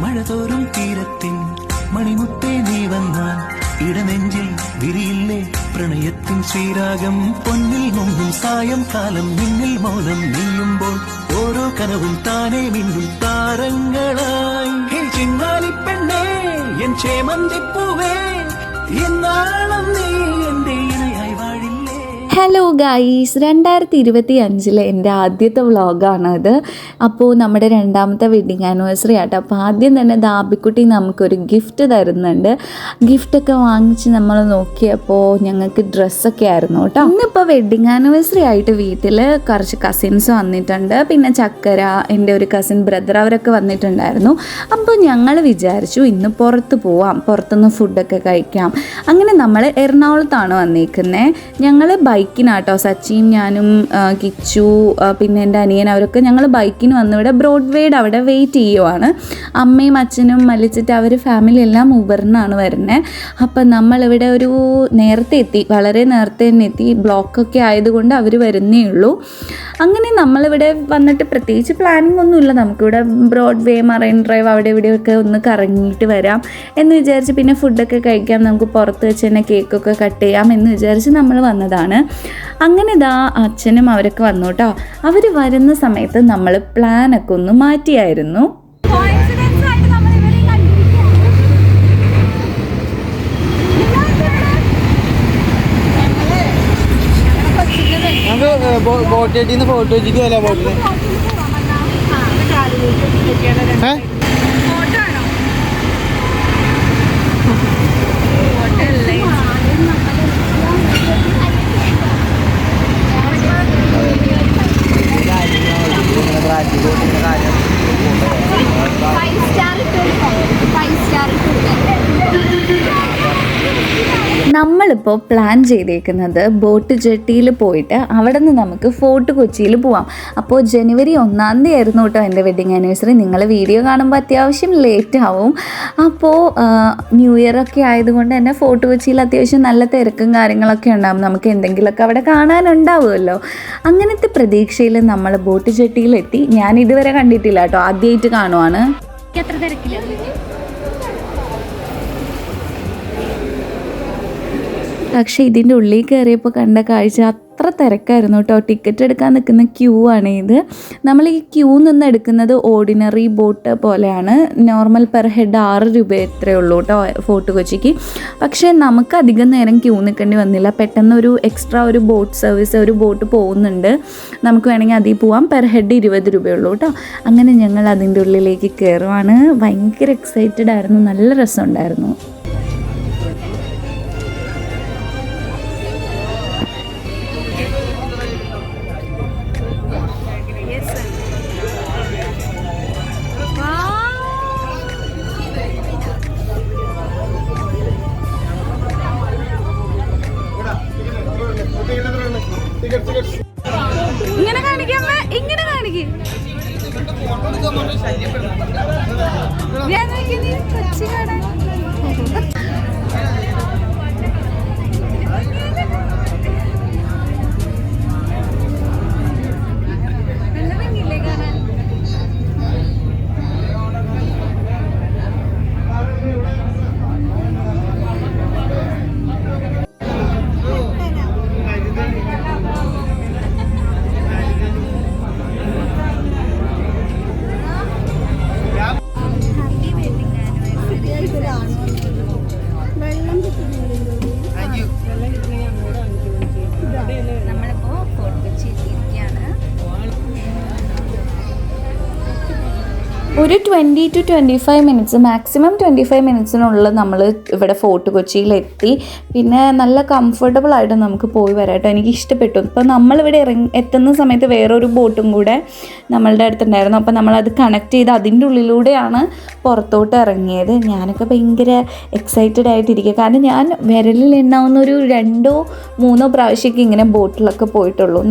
മഴതോറും തീരത്തിൻ മണിമുത്തേ നീ വന്നാൽ ഇടനെഞ്ചിൽ വിരിയില്ലേ പ്രണയത്തിൻ ശ്രീരാഗം പൊന്നിൽ മുങ്ങും സായം കാലം നിന്നിൽ മൗനം നീയുമ്പോൾ ഓരോ കനവും താനേ മിന്നും താരങ്ങളായി ചിങ്ങാലി പെണ്ണേ എൻ ചേമന്തിപ്പൂവേ എന്നാളും നീ എന്റെ ഇണയായി വാഴില്ലേ. ഹലോ ഗായ്സ്, 2025 എൻ്റെ ആദ്യത്തെ വ്ളോഗാണത്. അപ്പോൾ നമ്മുടെ രണ്ടാമത്തെ വെഡ്ഡിങ് ആനിവേഴ്സറി ആട്ടോ. അപ്പോൾ ആദ്യം തന്നെ ദാബിക്കുട്ടി നമുക്കൊരു ഗിഫ്റ്റ് തരുന്നുണ്ട്. ഗിഫ്റ്റൊക്കെ വാങ്ങിച്ച് നമ്മൾ നോക്കിയപ്പോൾ ഞങ്ങൾക്ക് ഡ്രസ്സൊക്കെ ആയിരുന്നു കേട്ടോ. ഇന്നിപ്പോൾ വെഡ്ഡിങ് ആനിവേഴ്സറി ആയിട്ട് വീട്ടിൽ കുറച്ച് കസിൻസ് വന്നിട്ടുണ്ട്. പിന്നെ ചക്കര, എൻ്റെ ഒരു കസിൻ ബ്രദർ, അവരൊക്കെ വന്നിട്ടുണ്ടായിരുന്നു. അപ്പോൾ ഞങ്ങൾ വിചാരിച്ചു ഇന്ന് പുറത്ത് പോവാം, പുറത്തുനിന്ന് ഫുഡൊക്കെ കഴിക്കാം. അങ്ങനെ നമ്മൾ എറണാകുളത്താണ് വന്നിരിക്കുന്നത്. ഞങ്ങൾ ബൈക്കിനാട്ടോ, സച്ചിയും ഞാനും കിച്ചു പിന്നെ എൻ്റെ അനിയൻ, അവരൊക്കെ ഞങ്ങൾ ബൈക്കിന് വന്ന് ഇവിടെ ബ്രോഡ്വേയുടെ അവിടെ വെയിറ്റ് ചെയ്യുവാണ്. അമ്മയും അച്ഛനും മല്ലിച്ചിട്ട് അവർ ഫാമിലി എല്ലാം ഊബറിനാണ് വരുന്നത്. അപ്പം നമ്മളിവിടെ ഒരു നേരത്തെ എത്തി, വളരെ നേരത്തെ തന്നെ എത്തി. ബ്ലോക്കൊക്കെ ആയതുകൊണ്ട് അവർ വരുന്നേ ഉള്ളൂ. അങ്ങനെ നമ്മളിവിടെ വന്നിട്ട് പ്രത്യേകിച്ച് പ്ലാനിങ് ഒന്നുമില്ല. നമുക്കിവിടെ ബ്രോഡ്വേ, മറൈൻ ഡ്രൈവ് അവിടെ ഇവിടെയൊക്കെ ഒന്ന് കറങ്ങിയിട്ട് വരാം എന്ന് വിചാരിച്ച്, പിന്നെ ഫുഡൊക്കെ കഴിക്കാം, നമുക്ക് പുറത്ത് വെച്ച് തന്നെ കേക്കൊക്കെ കട്ട് ചെയ്യാം എന്ന് വിചാരിച്ച് നമ്മൾ വന്നതാണ്. അങ്ങനെ ഇതാ അച്ഛനും അവരൊക്കെ വന്നു കേട്ടോ. അവർ വരുന്ന സമയത്ത് നമ്മൾ പ്ലാനൊക്കെ ഒന്ന് മാറ്റിയായിരുന്നു. ബോട്ടിൽ ഫോട്ടോ വെച്ചിട്ട് ബോട്ടിൽ നമ്മളിപ്പോൾ പ്ലാൻ ചെയ്തേക്കുന്നത് ബോട്ട് ജെട്ടിയിൽ പോയിട്ട് അവിടെ നിന്ന് നമുക്ക് ഫോർട്ട് കൊച്ചിയിൽ പോവാം. അപ്പോൾ ജനുവരി 1 ആയിരുന്നു കേട്ടോ എൻ്റെ വെഡ്ഡിങ് ആനിവേഴ്സറി. നിങ്ങൾ വീഡിയോ കാണുമ്പോൾ അത്യാവശ്യം ലേറ്റ് ആവും. അപ്പോൾ ന്യൂ ഇയർ ഒക്കെ ആയതുകൊണ്ട് തന്നെ ഫോർട്ട് കൊച്ചിയിൽ അത്യാവശ്യം നല്ല തിരക്കും കാര്യങ്ങളൊക്കെ ഉണ്ടാകും. നമുക്ക് എന്തെങ്കിലുമൊക്കെ അവിടെ കാണാനുണ്ടാവുമല്ലോ. അങ്ങനത്തെ പ്രതീക്ഷയിൽ നമ്മൾ ബോട്ട് ജെട്ടിയിലെത്തി. ഞാൻ ഇതുവരെ കണ്ടിട്ടില്ല കേട്ടോ, ആദ്യമായിട്ട് കാണുവാണ്. എത്ര തിരക്കില്ല. പക്ഷേ ഇതിൻ്റെ ഉള്ളിൽ കയറിയപ്പോൾ കണ്ട കാഴ്ച അത്ര തിരക്കായിരുന്നു കേട്ടോ. ടിക്കറ്റ് എടുക്കാൻ നിൽക്കുന്ന ക്യൂ ആണ് ഇത്. നമ്മൾ ഈ ക്യൂ നിന്ന് എടുക്കുന്നത് ഓർഡിനറി ബോട്ട് പോലെയാണ്. നോർമൽ പെർ ഹെഡ് 6 രൂപ എത്രയേ ഉള്ളൂ കേട്ടോ ഫോർട്ട് കൊച്ചിക്ക്. പക്ഷേ നമുക്ക് അധികം നേരം ക്യൂ നിൽക്കേണ്ടി വന്നില്ല. പെട്ടെന്ന് ഒരു എക്സ്ട്രാ ഒരു ബോട്ട് സർവീസ്, ഒരു ബോട്ട് പോകുന്നുണ്ട്, നമുക്ക് വേണമെങ്കിൽ അതിൽ പോവാം. പെർ ഹെഡ് 20 രൂപയുള്ളൂ കേട്ടോ. അങ്ങനെ ഞങ്ങൾ അതിൻ്റെ ഉള്ളിലേക്ക് കയറുവാണ്. ഭയങ്കര എക്സൈറ്റഡ് ആയിരുന്നു, നല്ല രസമുണ്ടായിരുന്നു. ഇങ്ങനെ കാണിക്കാമ, ഇങ്ങനെ കാണിക്കും. കൊച്ചി കാണാൻ നല്ല ഭംഗിയില്ലേ കാണാൻ. നമ്മളിപ്പോൾ ഫോർട്ട് കൊച്ചി എത്തിയിരിക്കുകയാണ്. ഒരു 20 to 25 മിനിറ്റ്സ്, മാക്സിമം 25 മിനിറ്റ്സിനുള്ളിൽ നമ്മൾ ഇവിടെ ഫോർട്ട് കൊച്ചിയിലെത്തി. പിന്നെ നല്ല കംഫർട്ടബിൾ ആയിട്ട് നമുക്ക് പോയി വരാം കേട്ടോ. എനിക്ക് ഇഷ്ടപ്പെട്ടു. ഇപ്പോൾ നമ്മളിവിടെ എത്തുന്ന സമയത്ത് വേറൊരു ബോട്ടും കൂടെ നമ്മളുടെ അടുത്തുണ്ടായിരുന്നു. അപ്പോൾ നമ്മളത് കണക്ട് ചെയ്ത് അതിൻ്റെ ഉള്ളിലൂടെയാണ് പുറത്തോട്ട് ഇറങ്ങിയത്. ഞാനൊക്കെ ഭയങ്കര എക്സൈറ്റഡ് ആയിട്ടിരിക്കുക. കാരണം ഞാൻ വിരലിൽ എണ്ണാവുന്ന ഒരു 2-3 പ്രാവശ്യമൊക്കെ ഇങ്ങനെ ബോട്ടിലൊക്കെ പോയിട്ടുള്ളൂ.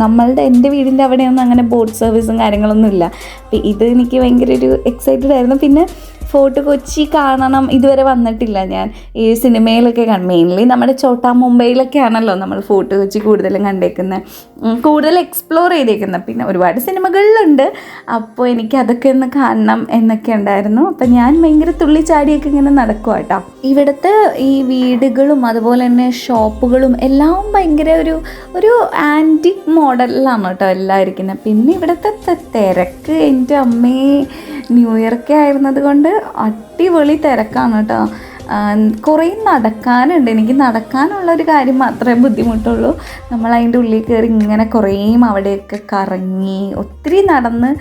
എൻ്റെ വീടിൻ്റെ അവിടെയൊന്നും അങ്ങനെ ബോട്ട് സർവീസും കാര്യങ്ങളൊന്നും ഇല്ല. അപ്പോൾ ഇത് എനിക്ക് ഭയങ്കര ഒരു എക്സൈറ്റഡ് ആയിരുന്നു. പിന്നെ ഫോർട്ട് കൊച്ചി കാണണം, ഇതുവരെ വന്നിട്ടില്ല ഞാൻ. ഈ സിനിമയിലൊക്കെ മെയിൻലി നമ്മുടെ ചോട്ടാ മുംബൈയിലൊക്കെ ആണല്ലോ നമ്മൾ ഫോർട്ട് കൊച്ചി കൂടുതലും കണ്ടേക്കുന്നത്, കൂടുതൽ എക്സ്പ്ലോർ ചെയ്തേക്കുന്നത്. പിന്നെ ഒരുപാട് സിനിമകളിലുണ്ട്. അപ്പോൾ എനിക്ക് അതൊക്കെ ഒന്ന് കാണണം എന്നൊക്കെ ഉണ്ടായിരുന്നു. അപ്പം ഞാൻ ഭയങ്കര തുള്ളിച്ചാടിയൊക്കെ ഇങ്ങനെ നടക്കുക കേട്ടോ. ഇവിടുത്തെ ഈ വീടുകളും അതുപോലെ തന്നെ ഷോപ്പുകളും എല്ലാം ഭയങ്കര ഒരു ആൻറ്റിക് മോഡലിലാണ് കേട്ടോ എല്ലാം ഇരിക്കുന്നത്. പിന്നെ ഇവിടുത്തെ തിരക്ക്, എൻ്റെ അമ്മേ, ന്യൂ ഇയറൊക്കെ ആയിരുന്നത് കൊണ്ട് അടിപൊളി തിരക്കാണ് കേട്ടോ. കുറേ നടക്കാനുണ്ട്. എനിക്ക് നടക്കാനുള്ളൊരു കാര്യം മാത്രമേ ബുദ്ധിമുട്ടുള്ളൂ. നമ്മൾ അതിൻ്റെ ഉള്ളിൽ കയറി ഇങ്ങനെ കുറേയും അവിടെയൊക്കെ കറങ്ങി ഒത്തിരി നടന്ന്,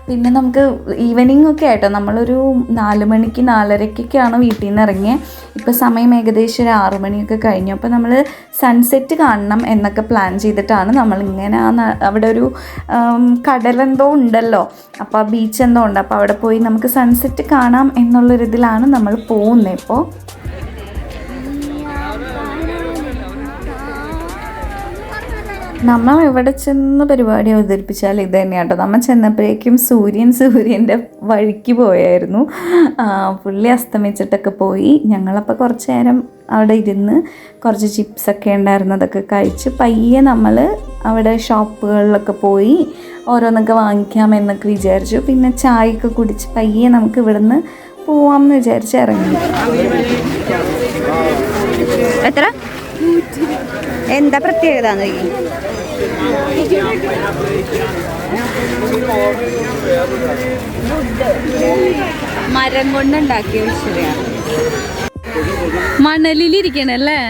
പിന്നെ നമുക്ക് ഈവനിങ് ഒക്കെ ആയിട്ടോ, നമ്മളൊരു 4 മണിക്ക് 4:30-ക്കൊക്കെയാണ് വീട്ടിൽ നിന്ന് ഇറങ്ങിയത്. ഇപ്പോൾ സമയം ഏകദേശം ഒരു 6 മണിയൊക്കെ കഴിഞ്ഞു. അപ്പോൾ നമ്മൾ സൺസെറ്റ് കാണണം എന്നൊക്കെ പ്ലാൻ ചെയ്തിട്ടാണ് നമ്മളിങ്ങനെ അവിടെ ഒരു കടലെന്തോ ഉണ്ടല്ലോ, അപ്പോൾ ആ ബീച്ച് എന്തോ ഉണ്ട്, അപ്പോൾ അവിടെ പോയി നമുക്ക് സൺസെറ്റ് കാണാം എന്നുള്ളൊരിതിലാണ് നമ്മൾ പോകുന്നത്. ഇപ്പോൾ നമ്മൾ എവിടെ ചെന്ന് പരിപാടി അവതരിപ്പിച്ചാൽ ഇത് തന്നെയാണ് കേട്ടോ. നമ്മൾ ചെന്നപ്പോഴേക്കും സൂര്യൻ്റെ വഴിക്ക് പോയായിരുന്നു. പുള്ളി അസ്തമിച്ചിട്ടൊക്കെ പോയി. ഞങ്ങളപ്പോൾ കുറച്ച് നേരം അവിടെ ഇരുന്ന് കുറച്ച് ചിപ്സൊക്കെ ഉണ്ടായിരുന്നു, അതൊക്കെ കഴിച്ച് പയ്യെ നമ്മൾ അവിടെ ഷോപ്പുകളിലൊക്കെ പോയി ഓരോന്നൊക്കെ വാങ്ങിക്കാമെന്നൊക്കെ വിചാരിച്ചു. പിന്നെ ചായയൊക്കെ കുടിച്ച് പയ്യെ നമുക്ക് ഇവിടുന്ന് പോവാമെന്ന് വിചാരിച്ച് ഇറങ്ങി. എത്ര? എന്താ പ്രത്യേകത? മരം കൊണ്ടുണ്ടാക്കിയ വിഷയമാണ്. മണലിലിരിക്കണല്ലേ.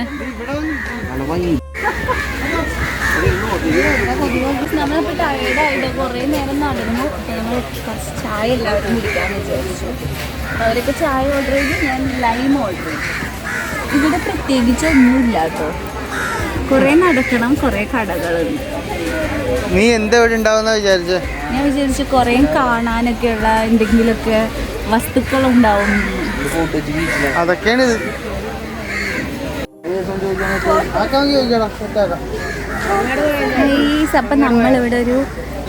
നമ്മളിപ്പോൾ ടയേർഡായിട്ട് കുറേ നേരം നടന്നു. നമ്മൾ കുറച്ച് ചായ എല്ലാവരും കുടിക്കാമെന്ന് വിചാരിച്ചു. അവരൊക്കെ ചായ ഓർഡർ ചെയ്ത് ഞാൻ ലൈം ഓർഡർ ചെയ്തു. ഇവിടെ പ്രത്യേകിച്ച് ഒന്നുമില്ല കേട്ടോ. കുറേ നടക്കണം, കുറേ കടകളുണ്ട്. നീ എന്താ ഇവിടെ ഉണ്ടാവുന്ന വിചാരിച്ചേ? ഞാൻ വിചാരിച്ചു കുറേ കാണാനൊക്കെയുള്ള എന്തെങ്കിലുമൊക്കെ വസ്തുക്കളുണ്ടാവും. അതൊക്കെയാണ് ഇത്. അപ്പം നമ്മളിവിടെ ഒരു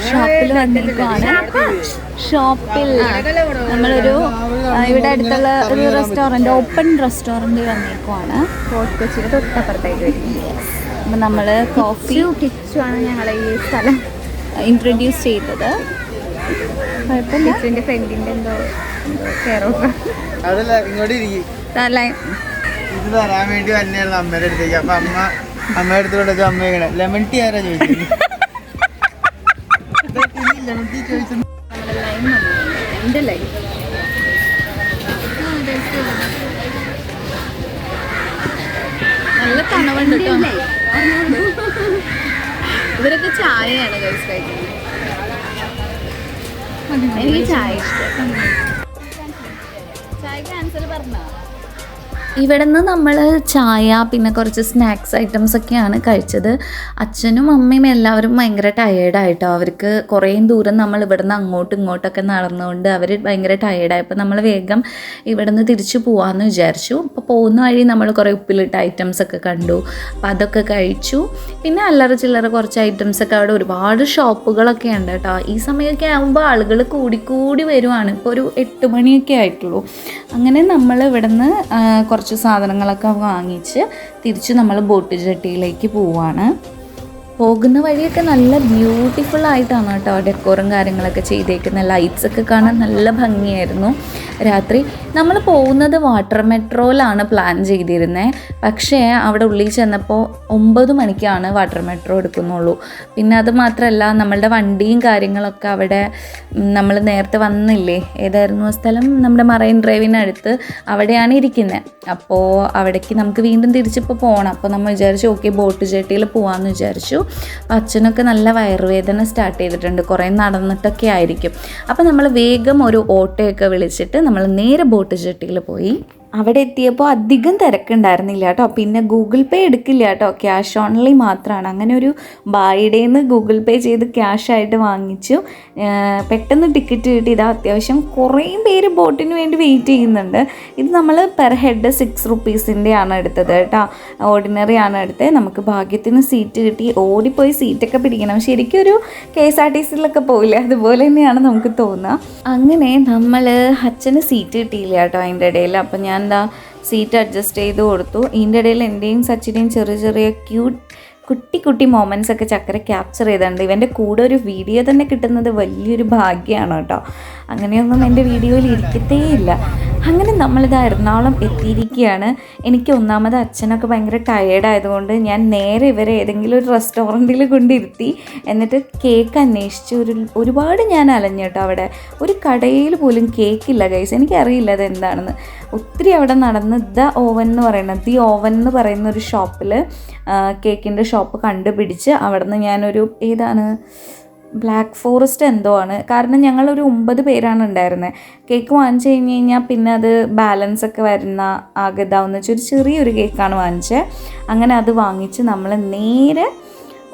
ഷോപ്പിൽ വന്നിരിക്കുകയാണ്. ഷോപ്പിൽ നമ്മളൊരു ഇവിടെ അടുത്തുള്ള ഒരു റെസ്റ്റോറൻറ്റ്, ഓപ്പൺ റെസ്റ്റോറൻറ്റിൽ വന്നിരിക്കുവാണ്. ഫോർട്ട് കൊച്ചിയുടെ തൊട്ടപ്പുറത്തായിട്ട് വരുന്നത്. അപ്പം നമ്മൾ കോഫി കിച്ചുവാണ് ഞങ്ങളെ ഈ സ്ഥലം ഇൻട്രൊഡ്യൂസ് ചെയ്തത്. കുഴപ്പമില്ല. കിച്ചുവിൻ്റെ ഫ്രണ്ടിൻ്റെ എന്തോ കെയർ ഓഫ്. അതല്ല, ഇങ്ങോട്ട് ഇരിക്കും. ഇത് തരാൻ വേണ്ടി തന്നെയായിരുന്നു അമ്മയുടെ അടുത്തേക്ക്. അപ്പൊ അമ്മയുടെ അടുത്തോട്ട് അമ്മ ഇങ്ങനെ ലെമൺ ടീ ആരാ ചോദിച്ചത്? ലെമൺ ടീ ചോദിച്ചത് എൻ്റെ ലൈഫ് നല്ല തണവുണ്ട് കേട്ടോ. ഇവരൊക്കെ ചായയാണ് കഴിക്കുന്നത്. എനിക്ക് ചായ ഇഷ്ടം. ചായ ക്യാൻസൽ പറഞ്ഞോ? ഇവിടെ നിന്ന് നമ്മൾ ചായ പിന്നെ കുറച്ച് സ്നാക്സ് ഐറ്റംസ് ഒക്കെയാണ് കഴിച്ചത്. അച്ഛനും അമ്മയും എല്ലാവരും ഭയങ്കര ടയേർഡായിട്ടോ. അവർക്ക് കുറേ ദൂരം നമ്മൾ ഇവിടെ നിന്ന് അങ്ങോട്ടും ഇങ്ങോട്ടൊക്കെ നടന്നുകൊണ്ട് അവർ ഭയങ്കര ടയേർഡായപ്പോൾ നമ്മൾ വേഗം ഇവിടെ നിന്ന് തിരിച്ചു പോകാമെന്ന് വിചാരിച്ചു. അപ്പോൾ പോകുന്ന വഴി നമ്മൾ കുറേ ഉപ്പിലിട്ട ഐറ്റംസൊക്കെ കണ്ടു. അപ്പോൾ അതൊക്കെ കഴിച്ചു. പിന്നെ അല്ലറ ചില്ലറ കുറച്ച് ഐറ്റംസൊക്കെ അവിടെ ഒരുപാട് ഷോപ്പുകളൊക്കെ ഉണ്ട് കേട്ടോ. ഈ സമയമൊക്കെ ആകുമ്പോൾ ആളുകൾ കൂടി വരുവാണ്. ഇപ്പോൾ ഒരു 8 മണിയൊക്കെ ആയിട്ടുള്ളൂ. അങ്ങനെ നമ്മൾ ഇവിടെ നിന്ന് കുറച്ച് സാധനങ്ങളൊക്കെ വാങ്ങിച്ച് തിരിച്ച് നമ്മൾ ബോട്ട് ജെട്ടിയിലേക്ക് പോവാണ്. പോകുന്ന വഴിയൊക്കെ നല്ല ബ്യൂട്ടിഫുൾ ആയിട്ടാണ് കേട്ടോ ഡെക്കോറും കാര്യങ്ങളൊക്കെ ചെയ്തേക്കുന്നത്. ലൈറ്റ്സൊക്കെ കാണാൻ നല്ല ഭംഗിയായിരുന്നു. രാത്രി നമ്മൾ പോകുന്നത് വാട്ടർ മെട്രോയിലാണ് പ്ലാൻ ചെയ്തിരുന്നത്. പക്ഷേ അവിടെ ഉള്ളിൽ ചെന്നപ്പോൾ 9 മണിക്കാണ് വാട്ടർ മെട്രോ എടുക്കുന്നുള്ളൂ. പിന്നെ അത് മാത്രമല്ല, നമ്മളുടെ വണ്ടിയും കാര്യങ്ങളൊക്കെ അവിടെ നമ്മൾ നേരത്തെ വന്നില്ലേ, ഏതായിരുന്നു ആ സ്ഥലം, നമ്മുടെ മറൈൻ ഡ്രൈവിനടുത്ത് അവിടെയാണ് ഇരിക്കുന്നത്. അപ്പോൾ അവിടേക്ക് നമുക്ക് വീണ്ടും തിരിച്ചിപ്പോൾ പോകണം. അപ്പോൾ നമ്മൾ വിചാരിച്ചു ഓക്കെ ബോട്ട് ജെട്ടിയിൽ പോകാമെന്ന് വിചാരിച്ചു. അപ്പോൾ അച്ഛനൊക്കെ നല്ല വയറുവേദന സ്റ്റാർട്ട് ചെയ്തിട്ടുണ്ട്, കുറേ നടന്നിട്ടൊക്കെ ആയിരിക്കും. അപ്പോൾ നമ്മൾ വേഗം ഒരു ഓട്ടോയൊക്കെ വിളിച്ചിട്ട് നമ്മൾ നേരെ ബോട്ട് ജെട്ടിയിൽ പോയി. അവിടെ എത്തിയപ്പോൾ അധികം തിരക്കുണ്ടായിരുന്നില്ല കേട്ടോ. പിന്നെ ഗൂഗിൾ പേ എടുക്കില്ല കേട്ടോ, ക്യാഷ് ഓൺലി മാത്രമാണ്. അങ്ങനെ ഒരു ബായിഡേയിൽ നിന്ന് ഗൂഗിൾ പേ ചെയ്ത് ക്യാഷായിട്ട് വാങ്ങിച്ചു. പെട്ടെന്ന് ടിക്കറ്റ് കിട്ടി. ഇതാ അത്യാവശ്യം കുറേ പേര് ബോട്ടിന് വേണ്ടി വെയിറ്റ് ചെയ്യുന്നുണ്ട്. ഇത് നമ്മൾ പെർ ഹെഡ് 6 റുപ്പീസിൻ്റെ ആണ് എടുത്തത് കേട്ടോ. ഓർഡിനറി ആണ് എടുത്തത്. നമുക്ക് ഭാഗ്യത്തിന് സീറ്റ് കിട്ടി. ഓടിപ്പോയി സീറ്റൊക്കെ പിടിക്കണം. ശരിക്കും ഒരു KSRTCയിലൊക്കെ പോയില്ലേ, അതുപോലെ തന്നെയാണ് നമുക്ക് തോന്നുക. അങ്ങനെ നമ്മൾ അച്ഛന് സീറ്റ് കിട്ടിയില്ല കേട്ടോ അതിൻ്റെ ഇടയിൽ. അപ്പം ഞാൻ എന്താ സീറ്റ് അഡ്ജസ്റ്റ് ചെയ്ത് കൊടുത്തു. ഇതിൻ്റെ ഇടയിൽ എൻ്റെയും സച്ചിൻ്റെയും ചെറിയ ചെറിയ കുട്ടി കുട്ടി മൊമെൻറ്റ്സ് ഒക്കെ ചക്കര ക്യാപ്ചർ ചെയ്തിട്ടുണ്ട്. ഇവൻ്റെ കൂടെ ഒരു വീഡിയോ തന്നെ കിട്ടുന്നത് വലിയൊരു ഭാഗ്യമാണ് കേട്ടോ. അങ്ങനെയൊന്നും എൻ്റെ വീഡിയോയിൽ ഇരിക്കത്തേ ഇല്ല. അങ്ങനെ നമ്മളിത് എറണാകുളം എത്തിയിരിക്കുകയാണ്. എനിക്ക് ഒന്നാമത് അച്ഛനൊക്കെ ഭയങ്കര ടയേർഡായതുകൊണ്ട് ഞാൻ നേരെ ഇവരെ ഏതെങ്കിലും ഒരു റെസ്റ്റോറൻറ്റിൽ കൊണ്ടിരുത്തി. എന്നിട്ട് കേക്ക് അന്വേഷിച്ച് ഒരുപാട് ഞാൻ അലഞ്ഞു കേട്ടോ. അവിടെ ഒരു കടയിൽ പോലും കേക്കില്ല ഗൈസ്. എനിക്കറിയില്ല അതെന്താണെന്ന്. ഒത്തിരി അവിടെ നടന്ന് ദി ഓവൻ എന്ന് പറയുന്ന ഒരു ഷോപ്പിൽ കേക്കിൻ്റെ ഷോപ്പ് കണ്ടുപിടിച്ച് അവിടെ നിന്ന് ഞാനൊരു ബ്ലാക്ക് ഫോറസ്റ്റ് എന്തോ ആണ്. കാരണം ഞങ്ങളൊരു 9 പേരാണ് ഉണ്ടായിരുന്നത്. കേക്ക് വാങ്ങിച്ചു കഴിഞ്ഞ് കഴിഞ്ഞാൽ പിന്നെ അത് ബാലൻസ് ഒക്കെ വരുന്ന ആകെ ഇതാവുന്ന വെച്ചാൽ ഒരു ചെറിയൊരു കേക്കാണ് വാങ്ങിച്ചത്. അങ്ങനെ അത് വാങ്ങിച്ച് നമ്മൾ നേരെ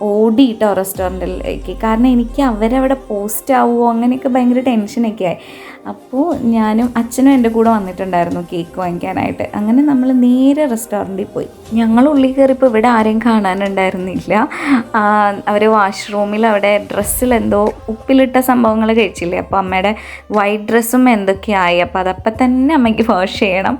ഓടിയിട്ടോ റെസ്റ്റോറൻറ്റിലേക്ക്. കാരണം എനിക്ക് അവരവിടെ പോസ്റ്റ് ആവുമോ അങ്ങനെയൊക്കെ ഭയങ്കര ടെൻഷനൊക്കെ ആയി. അപ്പോൾ ഞാനും അച്ഛനും എൻ്റെ കൂടെ വന്നിട്ടുണ്ടായിരുന്നു കേക്ക് വാങ്ങിക്കാനായിട്ട്. അങ്ങനെ നമ്മൾ നേരെ റെസ്റ്റോറൻറ്റിൽ പോയി. ഞങ്ങൾ ഉള്ളിൽ കയറിയപ്പോൾ ഇവിടെ ആരെയും കാണാനുണ്ടായിരുന്നില്ല. അവർ വാഷ്റൂമിൽ അവിടെ ഡ്രസ്സിൽ എന്തോ ഉപ്പിലിട്ട സംഭവങ്ങൾ കഴിച്ചില്ലേ, അപ്പോൾ അമ്മയുടെ വൈറ്റ് ഡ്രസ്സും എന്തൊക്കെയായി. അപ്പോൾ അതപ്പം തന്നെ അമ്മയ്ക്ക് വാഷ് ചെയ്യണം.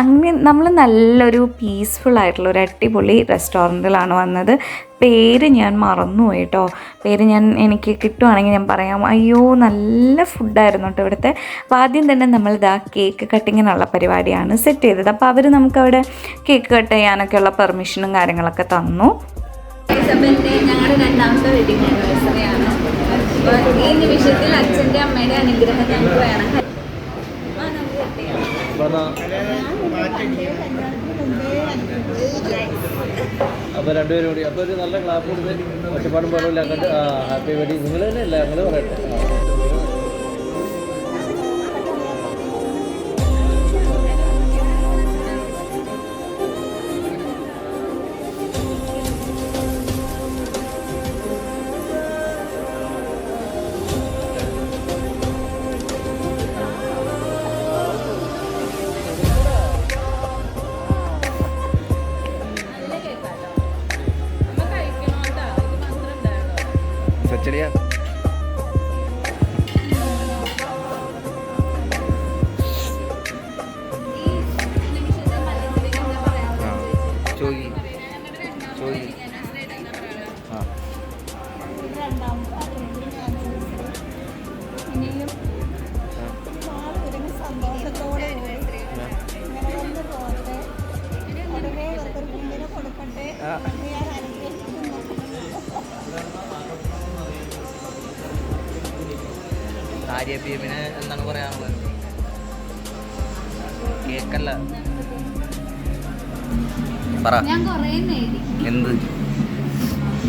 അങ്ങനെ നമ്മൾ നല്ലൊരു പീസ്ഫുൾ ആയിട്ടുള്ള ഒരു അടിപൊളി റെസ്റ്റോറൻറ്റിലാണ് വന്നത്. പേര് ഞാൻ മറന്നുപോയി കേട്ടോ. പേര് എനിക്ക് കിട്ടുവാണെങ്കിൽ ഞാൻ പറയാം. അയ്യോ നല്ല ഫുഡായിരുന്നു കേട്ടോ ഇവിടുത്തെ. അപ്പോൾ ആദ്യം തന്നെ നമ്മളിതാ കേക്ക് കട്ടിങ്ങിനുള്ള പരിപാടിയാണ് സെറ്റ് ചെയ്തത്. അപ്പോൾ അവർ നമുക്കവിടെ കേക്ക് കട്ട് ചെയ്യാനൊക്കെയുള്ള പെർമിഷനും കാര്യങ്ങളൊക്കെ തന്നു. ഞങ്ങളുടെ 2ാമത്തെ വെഡിങ് ആനിവേഴ്സറിയാണ്. അപ്പോൾ ഈ നിമിഷത്തിൽ അച്ഛൻ്റെ അമ്മയുടെ അനുഗ്രഹം ഞങ്ങൾക്ക് വേണം. അപ്പോൾ രണ്ടുപേരും കൂടി അപ്പോൾ ഒരു നല്ല ക്ലാപ്പ് കൊടുത്ത് ഒറ്റപ്പാടും പാടുമില്ല അങ്ങോട്ട് ഹാപ്പി വെഡിങ് നിങ്ങൾ തന്നെ അല്ല ഞങ്ങൾ പറയട്ടെ. സച്ചടിയാ ആര്യബീമിന് എന്താണ് പറയാനുള്ളത്? കേക്കല്ല പറ. ഞാൻ കുറേ നേടി. എന്ത്?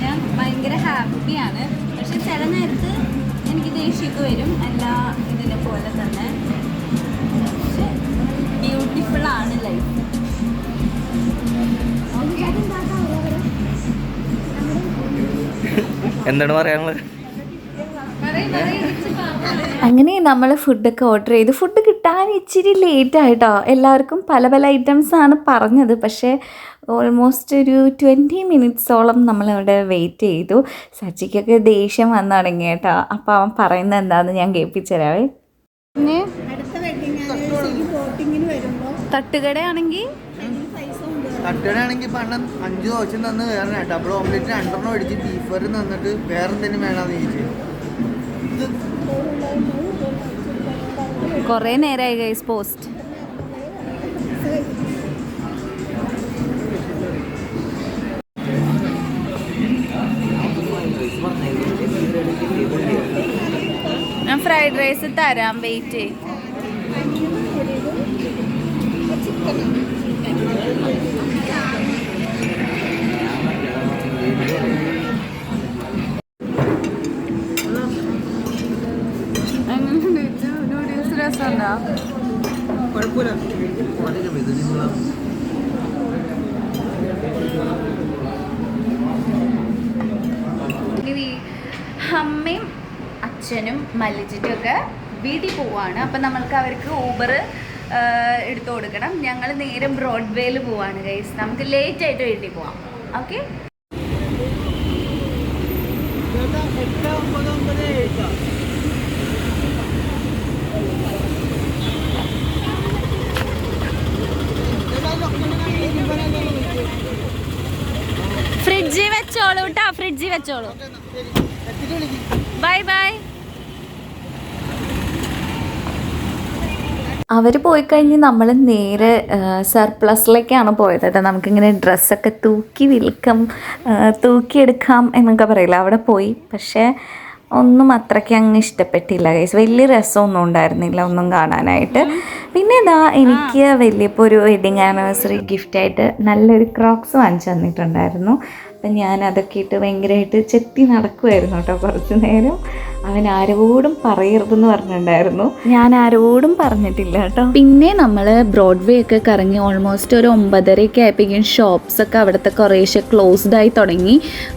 ഞാൻ ഭയങ്കര ഹാപ്പിയാണ്. പക്ഷെ ചില നേരത്ത് എനിക്ക് ദേഷ്യമൊക്കെ വരും, എല്ലാ ഇതിനെ പോലെ തന്നെ. പക്ഷെ ബ്യൂട്ടിഫുൾ ആണ് ലൈഫ്. എന്താണ് പറയാനുള്ളത്? അങ്ങനെ നമ്മൾ ഫുഡൊക്കെ ഓർഡർ ചെയ്തു. ഫുഡ് കിട്ടാൻ ഇച്ചിരി ലേറ്റായിട്ടോ. എല്ലാവർക്കും പല പല ഐറ്റംസാണ് പറഞ്ഞത്. പക്ഷേ ഓൾമോസ്റ്റ് ഒരു 20 മിനിറ്റ്സോളം നമ്മളിവിടെ വെയിറ്റ് ചെയ്തു. സച്ചിക്കൊക്കെ ദേഷ്യം വന്നു തുടങ്ങി കേട്ടോ. അപ്പോൾ അവൻ പറയുന്നത് എന്താണെന്ന് ഞാൻ കേൾപ്പിച്ചുതരാവേ. തട്ടുകടയാണെങ്കിൽ പണം 5 ദോശം തന്ന് വേറെ ഡബിൾ ഓംലെറ്റ് 2 അടിച്ച് ബീഫ് കറി തന്നിട്ട് വേറെ എന്തെങ്കിലും വേണമെന്ന് ചോദിച്ചു. കുറേ നേരമായി ഗൈസ് പോസ്റ്റ്. ഞാൻ ഫ്രൈഡ് റൈസ് തരാം, വെയിറ്റ് ചെയ്യും. നൂഡിൽസ് രസമുണ്ടോ? അമ്മയും അച്ഛനും മല്ലിച്ചിട്ടൊക്കെ വീട്ടിൽ പോവാണ്. അപ്പം നമ്മൾക്ക് അവർക്ക് ഊബർ എടുത്തു കൊടുക്കണം. ഞങ്ങൾ നേരെ ബ്രോഡ്വേയിൽ പോവാണ് ഗൈസ്. നമുക്ക് ലേറ്റ് ആയിട്ട് വീട്ടിൽ പോവാം. ഓക്കെ, ഫ്രിഡ്ജിൽ വെച്ചോളൂ കേട്ടോ, ഫ്രിഡ്ജിൽ വെച്ചോളൂ. Bye bye. അവർ പോയി കഴിഞ്ഞ് നമ്മൾ നേരെ സർപ്ലസിലേക്കാണ് പോയത് കേട്ടോ. നമുക്കിങ്ങനെ ഡ്രസ്സൊക്കെ തൂക്കിയെടുക്കാം എന്നൊക്കെ പറയില്ല, അവിടെ പോയി. പക്ഷേ ഒന്നും അത്രയ്ക്ക് അങ്ങ് ഇഷ്ടപ്പെട്ടില്ല ഗൈസ്. വലിയ രസമൊന്നും ഉണ്ടായിരുന്നില്ല ഒന്നും കാണാനായിട്ട്. പിന്നെ ഇതാ എനിക്ക് വലിയപ്പോൾ ഒരു വെഡിങ് ആനിവേഴ്സറി ഗിഫ്റ്റായിട്ട് നല്ലൊരു ക്രോക്സ് വാങ്ങിച്ചു തന്നിട്ടുണ്ടായിരുന്നു. അപ്പം ഞാൻ അതൊക്കെ ഇട്ട് ഭയങ്കരമായിട്ട് ചെത്തി നടക്കുമായിരുന്നു കേട്ടോ കുറച്ച് നേരം. അവൻ ആരോടും പറയരുതെന്ന് പറഞ്ഞിട്ടുണ്ടായിരുന്നു. ഞാൻ ആരോടും പറഞ്ഞിട്ടില്ല കേട്ടോ. പിന്നെ നമ്മൾ ബ്രോഡ്വേ ഒക്കെ കറങ്ങി ഓൾമോസ്റ്റ് ഒരു 9:30 ആയപ്പോഴേക്കും ഷോപ്സൊക്കെ അവിടുത്തെ കുറേശ്ശെ ക്ലോസ്ഡ് ആയി തുടങ്ങി.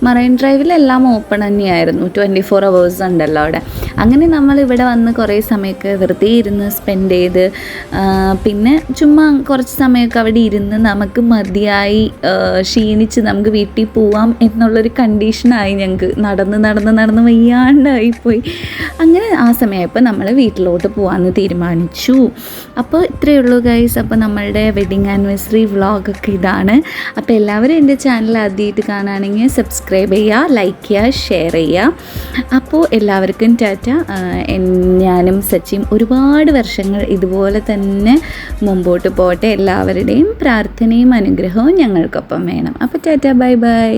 മറൈൻ ഡ്രൈവിലെല്ലാം ഓപ്പൺ തന്നെയായിരുന്നു, 24 hours ഉണ്ടല്ലോ അവിടെ. അങ്ങനെ നമ്മൾ ഇവിടെ വന്ന് കുറേ സമയമൊക്കെ വെറുതെ ഇരുന്ന് സ്പെൻഡ് ചെയ്ത് പിന്നെ ചുമ്മാ കുറച്ച് സമയമൊക്കെ അവിടെ ഇരുന്ന് നമുക്ക് മതിയായി ക്ഷീണിച്ച് നമുക്ക് വീട്ടിൽ പോവാം എന്നുള്ളൊരു കണ്ടീഷനായി. ഞങ്ങൾക്ക് നടന്ന് വയ്യാണ്ടായിപ്പോയി. അങ്ങനെ ആ സമയമായപ്പോൾ നമ്മൾ വീട്ടിലോട്ട് പോകാമെന്ന് തീരുമാനിച്ചു. അപ്പോൾ ഇത്രയേ ഉള്ളൂ ഗൈസ്. അപ്പോൾ നമ്മളുടെ വെഡിങ് ആനിവേഴ്സറി വ്ളോഗൊക്കെ ഇതാണ്. അപ്പോൾ എല്ലാവരും എൻ്റെ ചാനൽ ആദ്യമായിട്ട് കാണുകയാണെങ്കിൽ സബ്സ്ക്രൈബ് ചെയ്യുക, ലൈക്ക് ചെയ്യുക, ഷെയർ ചെയ്യുക. അപ്പോൾ എല്ലാവർക്കും ടാറ്റ. ഞാനും സച്ചിയും ഒരുപാട് വർഷങ്ങൾ ഇതുപോലെ തന്നെ മുമ്പോട്ട് പോട്ടെ. എല്ലാവരുടെയും പ്രാർത്ഥനയും അനുഗ്രഹവും ഞങ്ങൾക്കൊപ്പം വേണം. അപ്പോൾ ടാറ്റ, ബൈ ബൈ.